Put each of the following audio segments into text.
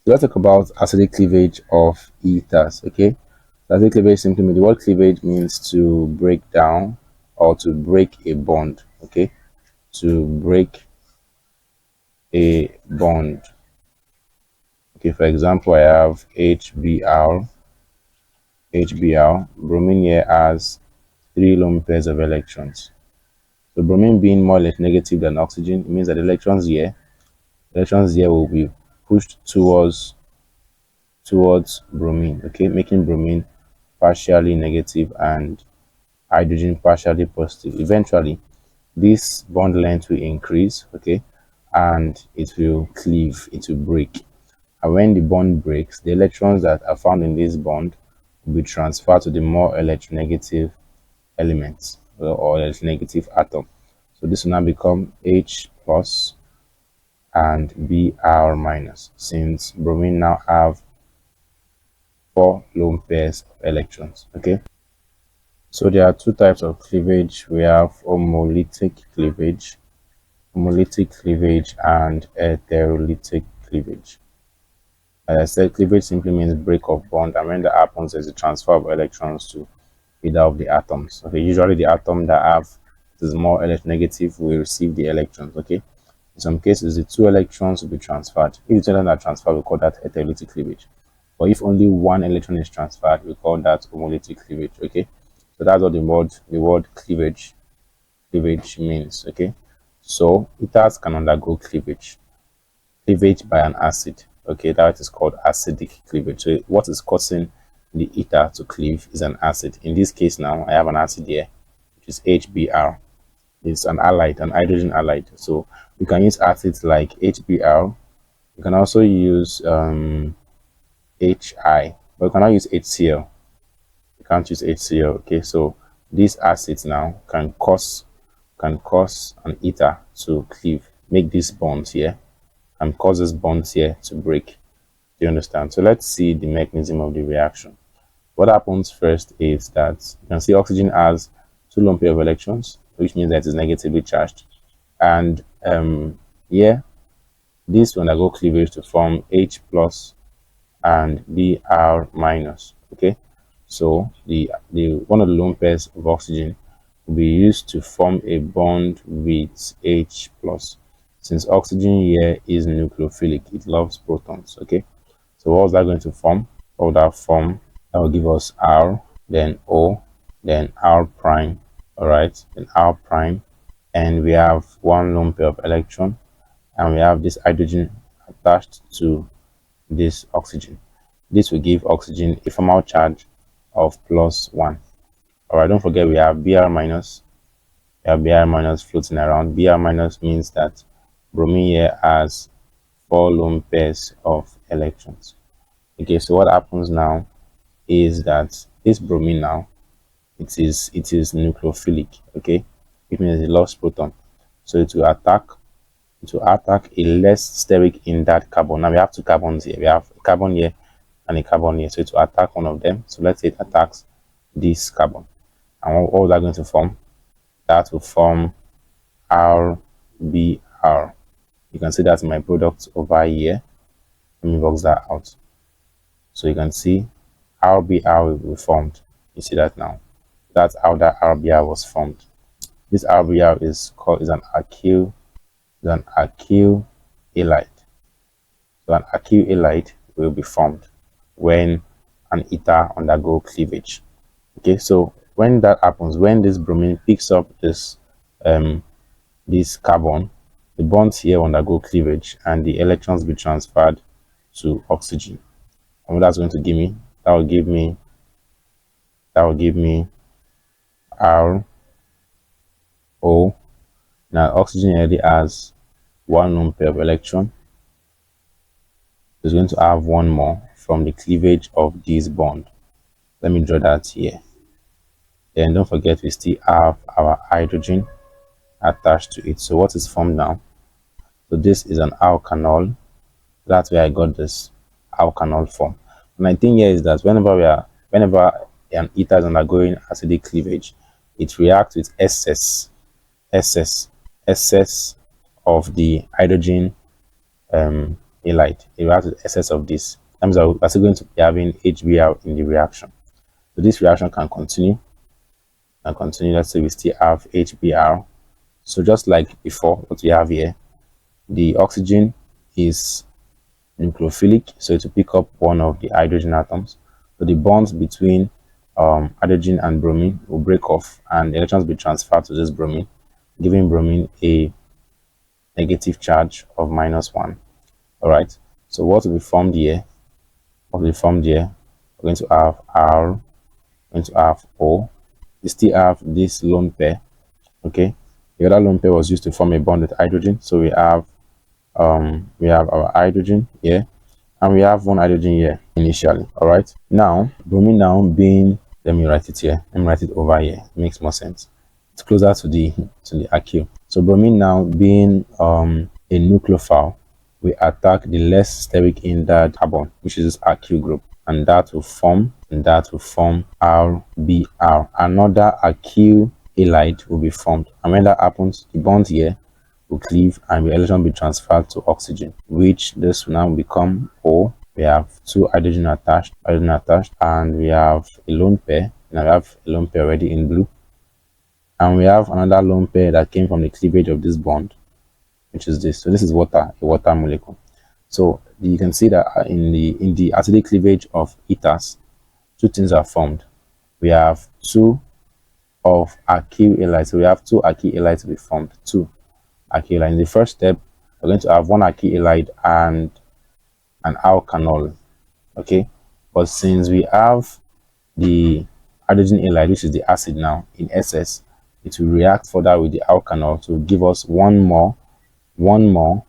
So let's talk about acidic cleavage of ethers. Okay, so acidic cleavage simply means, the word cleavage means to break down or to break a bond. Okay, to break a bond. Okay, for example, I have HBr. Bromine here has 3 lone pairs of electrons. So bromine being more or less negative than oxygen, it means that electrons here will be pushed towards bromine. Okay, making bromine partially negative and hydrogen partially positive. Eventually, this bond length will increase. Okay, and it will cleave, it will break. And when the bond breaks, the electrons that are found in this bond will be transferred to the more electronegative elements or electronegative atom. So this will now become H plus and Br minus, since bromine now have 4 lone pairs of electrons. Okay, so there are 2 types of cleavage. We have homolytic cleavage and heterolytic cleavage. As I said, cleavage simply means break of bond, and when that happens, there's a transfer of electrons to either of the atoms. Okay, usually the atom that have it is more electronegative will receive the electrons. Okay, in some cases the 2 electrons will be transferred. If the 2 electrons are transferred, we call that heterolytic cleavage. But if only 1 electron is transferred, we call that homolytic cleavage. Okay, so that's what the word cleavage means. Okay, so ethers can undergo cleavage by an acid. Okay, that is called acidic cleavage. So what is causing the ether to cleave is an acid. In this case now, I have an acid here, which is HBr. It's an halide, an hydrogen halide. So you can use acids like HBr. You can also use HI, but you cannot use HCl. You can't use HCl. Okay, so these acids now can cause an ether to cleave, make these bonds here, and causes bonds here to break. Do you understand? So let's see the mechanism of the reaction. What happens first is that you can see oxygen has 2 lone pair of electrons, which means that it is negatively charged. And here, this will undergo cleavage to form H plus and Br minus. Okay, so the one of the lone pairs of oxygen will be used to form a bond with H plus. Since oxygen here is nucleophilic, it loves protons. Okay, so what was that going to form? What would that form? That will give us R, then O, then R prime. All right, then R prime, and we have 1 lone pair of electron, and we have this hydrogen attached to this oxygen. This will give oxygen a formal charge of +1. All right, don't forget we have Br minus. We have Br minus floating around. Br minus means that bromine here has 4 lone pairs of electrons. Okay, so what happens now is that this bromine now, it is nucleophilic. Okay, it means it loves proton, so it will attack a less steric in that carbon. Now we have 2 carbons here. We have a carbon here and a carbon here, so it will attack one of them. So let's say it attacks this carbon, and what was that going to form? That will form RBr. You can see that's my product over here. Let me box that out. So you can see RBr will be formed. You see that now. That's how that RBr was formed. This RBr is an aryl halide. So an aryl halide will be formed when an ether undergo cleavage. Okay, so when that happens, when this bromine picks up this carbon, the bonds here undergo cleavage and the electrons be transferred to oxygen. And what that's going to give me, that will give me R O. Now oxygen already has 1 lone pair of electron. It's going to have 1 more from the cleavage of this bond. Let me draw that here. Then don't forget we still have our hydrogen attached to it. So what is formed now? So this is an alkanol. That's where I got this alkanol form. And my thing here is that whenever an ether is undergoing acidic cleavage, it reacts with excess of the hydrogen halide. It reacts with excess of this. That means we're still going to be having HBr in the reaction. So this reaction can continue and continue. Let's say we still have HBr. So just like before, what we have here, the oxygen is nucleophilic, so to pick up one of the hydrogen atoms. So the bonds between hydrogen and bromine will break off, and the electrons will be transferred to this bromine, giving bromine a negative charge of -1. All right. So what will be formed here? What will be formed here? We're going to have R, we're going to have O. We still have this lone pair. Okay. The other lone pair was used to form a bond with hydrogen. So we have our hydrogen here, and we have one hydrogen here initially. All right. Now bromine now being, let me write it here. Let me write it over here. It makes more sense. It's closer to the acyl. So bromine now being a nucleophile, we attack the less steric hindered carbon, which is this acyl group, and that will form RBr. Another acyl halide will be formed, and when that happens, the bonds here will cleave and the electron will be transferred to oxygen, which this will now become O. We have two hydrogen attached, and we have a lone pair. Now we have a lone pair already in blue, and we have another lone pair that came from the cleavage of this bond, which is this. So this is water, a water molecule. So you can see that in the acidic cleavage of ethers, two things are formed. We have two of acyl halides. So we have two acyl halides to be formed. Two acyl halides. In the first step, we're going to have one acyl halide and an alkanol. Okay, but since we have the hydrogen halide, which is the acid now, in excess, it will react further with the alkanol to give us one more acyl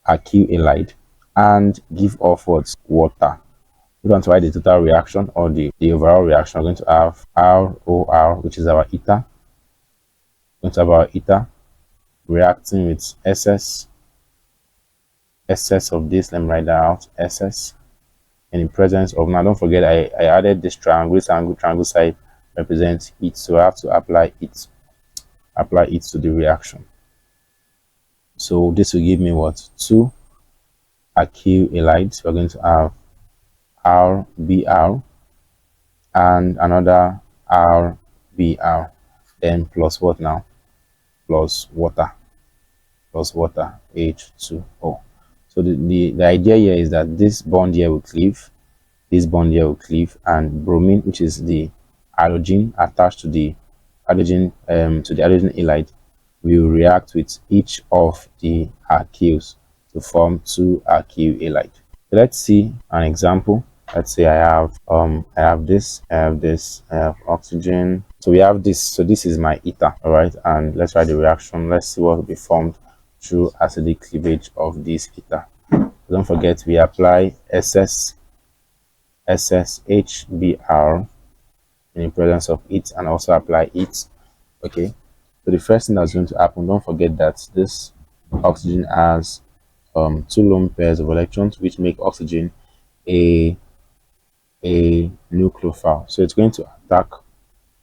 halide and give off what's water. We want to write the total reaction or the overall reaction. We're going to have ROR, which is our ether. We're going to have our ether reacting with SS of this. Let me write that out. SS in the presence of, now don't forget I added this triangle. This triangle side represents heat, so I have to apply heat to the reaction. So this will give me what? Two acyl halides. We're going to have RBr and another RBr, then plus what now? Plus water, H2O. So the idea here is that this bond here will cleave, and bromine, which is the halogen attached to the hydrogen halide, will react with each of the acyls to form two acyl halide. So let's see an example. Let's say I have oxygen. So we have this. So this is my ether. All right, and let's write the reaction. Let's see what will be formed through acidic cleavage of this ether. Don't forget we apply HBr in the presence of heat, and also apply heat. Okay, so the first thing that's going to happen, don't forget that this oxygen has two lone pairs of electrons, which make oxygen a nucleophile. So it's going to attack,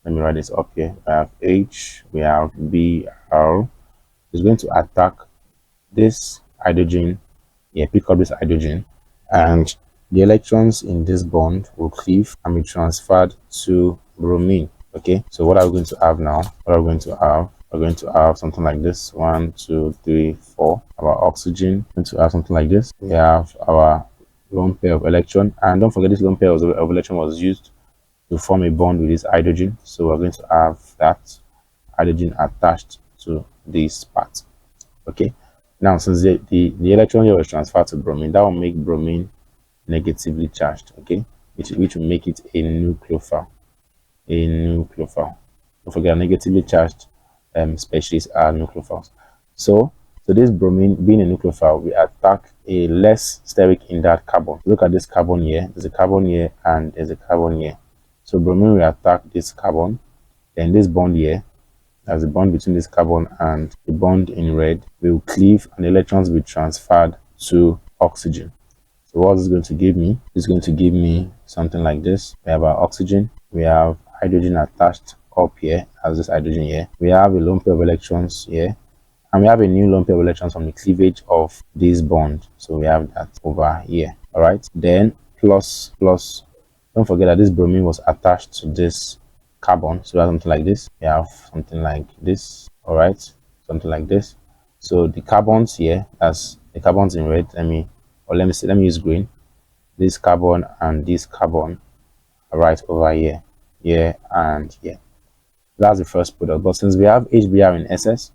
let me write this up here. I have H, we have Br. It's going to attack this hydrogen, pick up this hydrogen, and the electrons in this bond will cleave and be transferred to bromine. Okay, so what are we going to have now? We're going to have something like this. 1, 2, 3, 4. Our oxygen. We're going to have something like this. We have our lone pair of electron, and don't forget this lone pair of electron was used to form a bond with this hydrogen. So we're going to have that hydrogen attached to this part. Okay, now since the electron here was transferred to bromine, that will make bromine negatively charged. Okay, which will make it a nucleophile. Don't forget, negatively charged species are nucleophiles. So this bromine being a nucleophile, we attack a less steric hindered carbon. Look at this carbon here. There's a carbon here and there's a carbon here. So bromine will attack this carbon. Then this bond here, as the bond between this carbon and the bond in red, will cleave and the electrons will be transferred to oxygen. So what is going to give me? It's going to give me something like this. We have our oxygen. We have hydrogen attached up here as this hydrogen here. We have a lone pair of electrons here, And we have a new lone pair of electrons from the cleavage of this bond. So we have that over here. All right. Then plus. Don't forget that this bromine was attached to this carbon. So we have something like this. We have something like this. All right. Something like this. So the carbons here, as the carbons in red, let me use green. This carbon and this carbon are right over here, here and here. That's the first product. But since we have HBr in excess,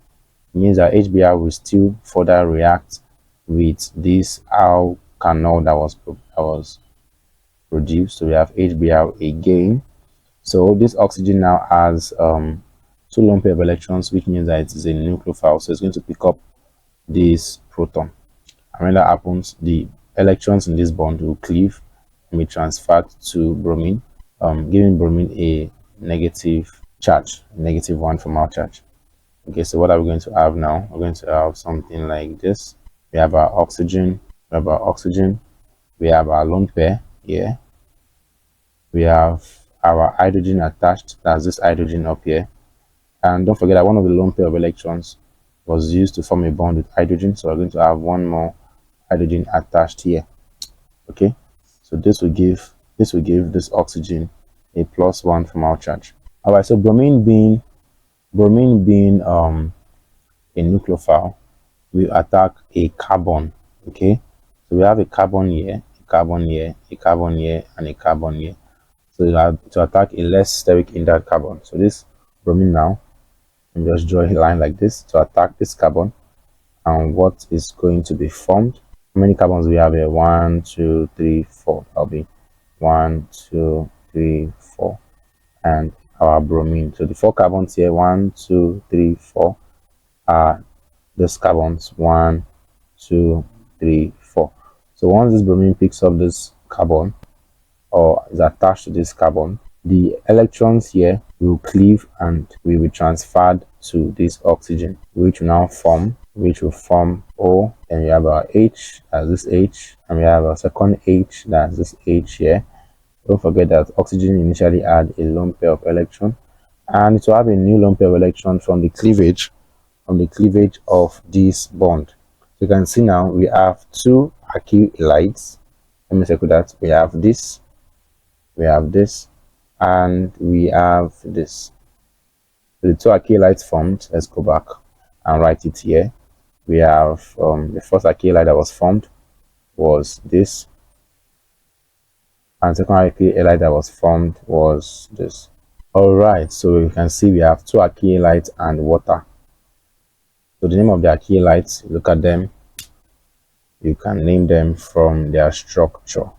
it means that HBr will still further react with this alkanol that was produced. So we have HBr again. So this oxygen now has two lone pair of electrons, which means that it is a nucleophile. So it's going to pick up this proton. And when that happens, the electrons in this bond will cleave and be transferred to bromine, giving bromine a negative charge, -1 from our charge. Okay, so what are we going to have now? We're going to have something like this. We have our oxygen, we have our lone pair here, we have our hydrogen attached, that's this hydrogen up here. And don't forget that one of the lone pair of electrons was used to form a bond with hydrogen, so we're going to have one more hydrogen attached here. Okay, so this will give this oxygen a +1 from our charge. All right, so bromine being a nucleophile will attack a carbon. Okay, so we have a carbon here, a carbon here, a carbon here, and a carbon here. So you have to attack a less steric in that carbon. So this bromine now, and just draw a line like this to attack this carbon. And what is going to be formed? How many carbons we have here? 1, 2, 3, 4. That'll be 1, 2, 3, 4, and our bromine. So the 4 carbons here, 1, 2, 3, 4, are these carbons. 1, 2, 3, 4. So once this bromine picks up this carbon or is attached to this carbon, the electrons here will cleave and will be transferred to this oxygen, which will now form O, and we have our H, as this H, and we have a second H, that's this H here. Don't forget that oxygen initially had a lone pair of electron, and it will have a new lone pair of electron from the cleavage of this bond. So you can see now we have two alkyl halides. Let me circle that. We have this, and we have this. So the two alkyl halides formed. Let's go back and write it here. We have the first alkyl halide that was formed was this, and the second alkyl halide that was formed was this. All right, so you can see we have two alkyl halides and water. So the name of the alkyl halides, look at them, you can name them from their structure.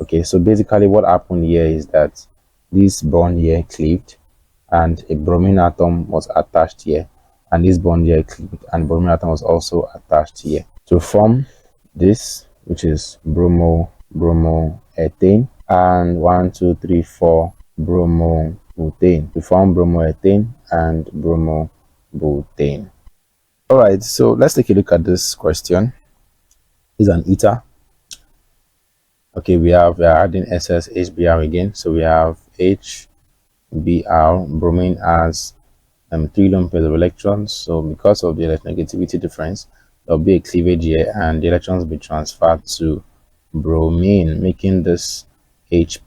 Okay, so basically what happened here is that this bond here cleaved and a bromine atom was attached here, and this bond here cleaved and bromine atom was also attached here to form this, which is bromoethane, and 1, 2, 3, 4 bromobutane to form bromoethane and bromobutane. All right, so let's take a look at this question. Is an ether. Okay, we are adding SS HBr again, so we have HBr. Bromine has 3 lone pairs of electrons, so because of the electronegativity difference, there'll be a cleavage here and the electrons will be transferred to bromine, making this H+.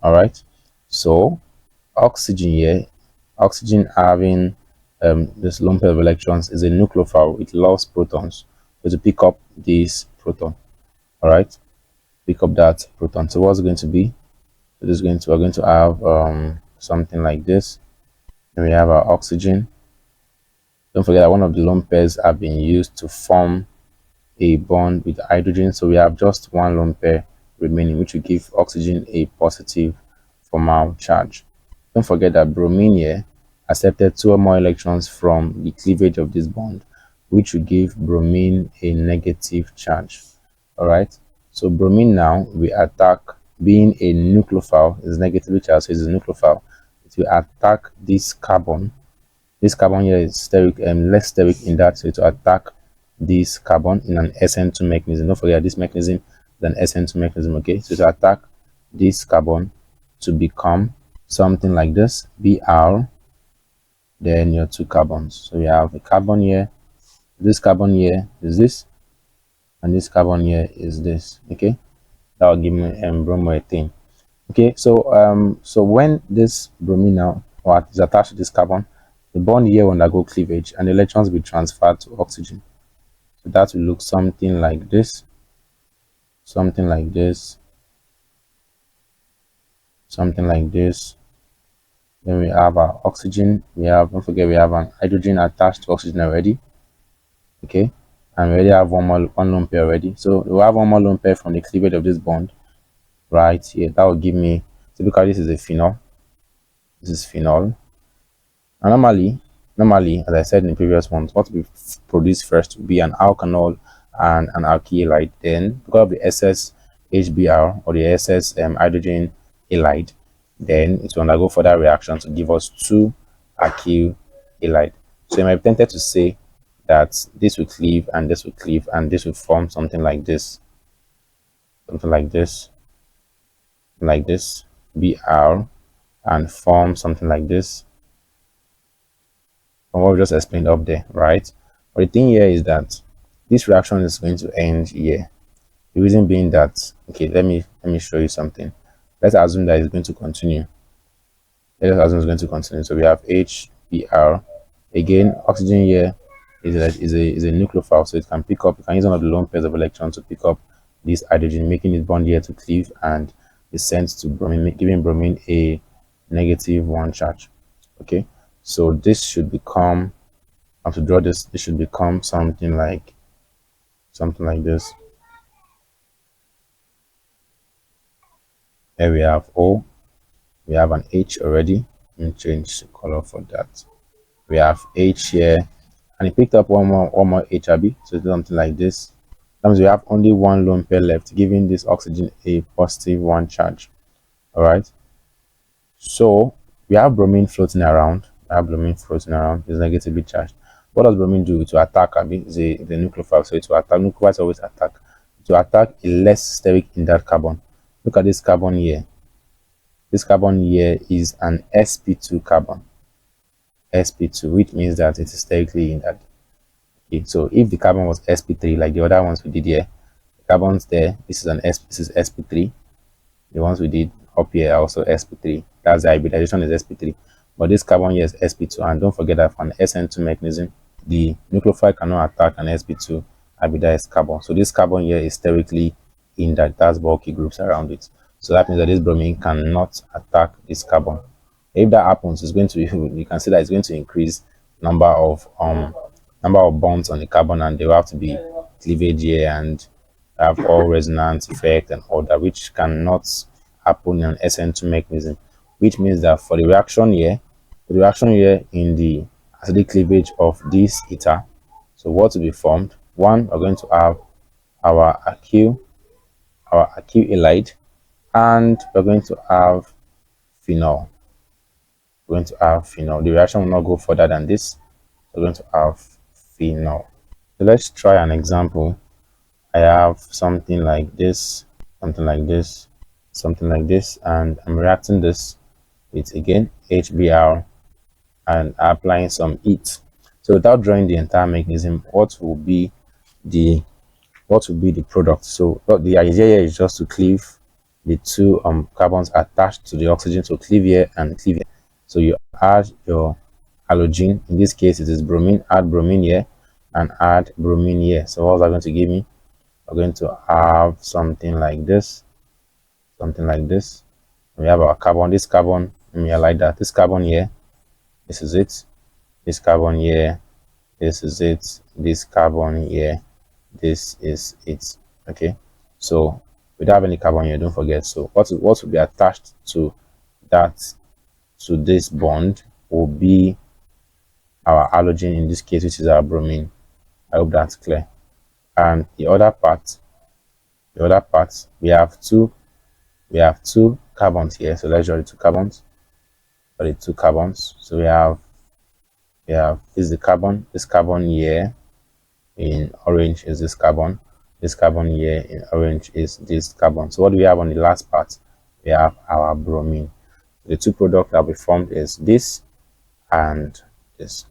All right, so oxygen here, oxygen having this lone pair of electrons is a nucleophile. It loves protons, so to pick up this proton, all right, pick up that proton. So what's it going to be? It is going to, we're going to have something like this. And we have our oxygen. Don't forget that one of the lone pairs have been used to form a bond with hydrogen, so we have just one lone pair remaining, which will give oxygen a positive formal charge. Don't forget that bromine here accepted 2 or more electrons from the cleavage of this bond, which will give bromine a negative charge. All right, so bromine now we attack, being a nucleophile, is negatively charged, so it's a nucleophile. It will attack this carbon. This carbon here is steric, less steric in that, so it will attack this carbon in an SN2 mechanism. Don't forget this mechanism is an SN2 mechanism. Okay, so it will attack this carbon to become something like this, Br, then your 2 carbons. So we have a carbon here This carbon here is this, and this carbon here is this. Okay, that will give me bromoethane. Okay, so when this bromine now is attached to this carbon, the bond here will undergo cleavage and the electrons will be transferred to oxygen. So that will look something like this, something like this, something like this. Then we have our oxygen. Don't forget, we have an hydrogen attached to oxygen already. Okay, and we already have one lone pair already. So we have one more lone pair from the cleavage of this bond right here. That will give me, typically this is a phenol. This is phenol. And normally, as I said in the previous ones, what we produce first will be an alkanol and an alkyl. Then, because of the excess HBr or the excess hydrogen halide, then it will undergo further reaction to give us two alkyl halide. So you might be tempted to say that this will cleave and this will cleave and this will form something like this, something like this, Br, and form something like this, from what we just explained up there, right? But the thing here is that this reaction is going to end here. The reason being that, okay, let me show you something. Let's assume that it's going to continue. Let's assume it's going to continue. So we have HBr. Again, oxygen here is a nucleophile, so it can pick up. You can use one of the lone pairs of electrons to pick up this hydrogen, making it bond here to cleave and is sent to bromine, giving bromine a -1 charge. Okay, so this should become, I have to draw this. This should become something like this. Here we have O. We have an H already. Let me change the color for that. We have H here, and it picked up one more HRB, so it's something like this. That means we have only one lone pair left, giving this oxygen a +1 charge. All right. So we have bromine floating around. It's negatively charged. What does bromine do? To attack, I mean, the nucleophile. So it will attack. Nucleophiles always attack. To attack a less steric in that carbon. Look at this carbon here. This carbon here is an sp2 carbon. sp2, which means that it is sterically in that. Okay, so if the carbon was sp3, like the other ones we did here, the carbons there, this is sp3. The ones we did up here are also sp3. That's the hybridization is sp3. But this carbon here is sp2, and don't forget that for an SN2 mechanism, the nucleophile cannot attack an sp2 hybridized carbon. So this carbon here is sterically in that, that's bulky groups around it. So that means that this bromine cannot attack this carbon. If that happens, it's going to, you can see that it's going to increase number of bonds on the carbon, and they will have to be cleavage here and have all resonance effect and all that, which cannot happen in an SN2 mechanism. Which means that for the reaction here in the acidic cleavage of this ether, so what will be formed? One, we're going to have our alkyl halide, and we're going to have phenol. The reaction will not go further than this. We're going to have phenol. So let's try an example. I have something like this, and I'm reacting this with, again, HBr, and applying some heat. So without drawing the entire mechanism, what will be the product? So the idea here is just to cleave the two carbons attached to the oxygen, so cleave here and cleave here. So you add your halogen, in this case it is bromine, add bromine here and add bromine here. So what's that going to give me? We're going to have something like this. We have our carbon. This carbon, let me highlight that. This carbon here, this is it. This carbon here, this is it. This carbon here, this is it. Okay, so we don't have any carbon here, don't forget. So what will be attached to this bond will be our halogen, in this case, which is our bromine. I hope that's clear. And the other part, we have two carbons here. So let's draw the two carbons. So we have this is the carbon. This carbon here in orange is this carbon. This carbon here in orange is this carbon. So what do we have on the last part? We have our bromine. The two products that we formed is this and this.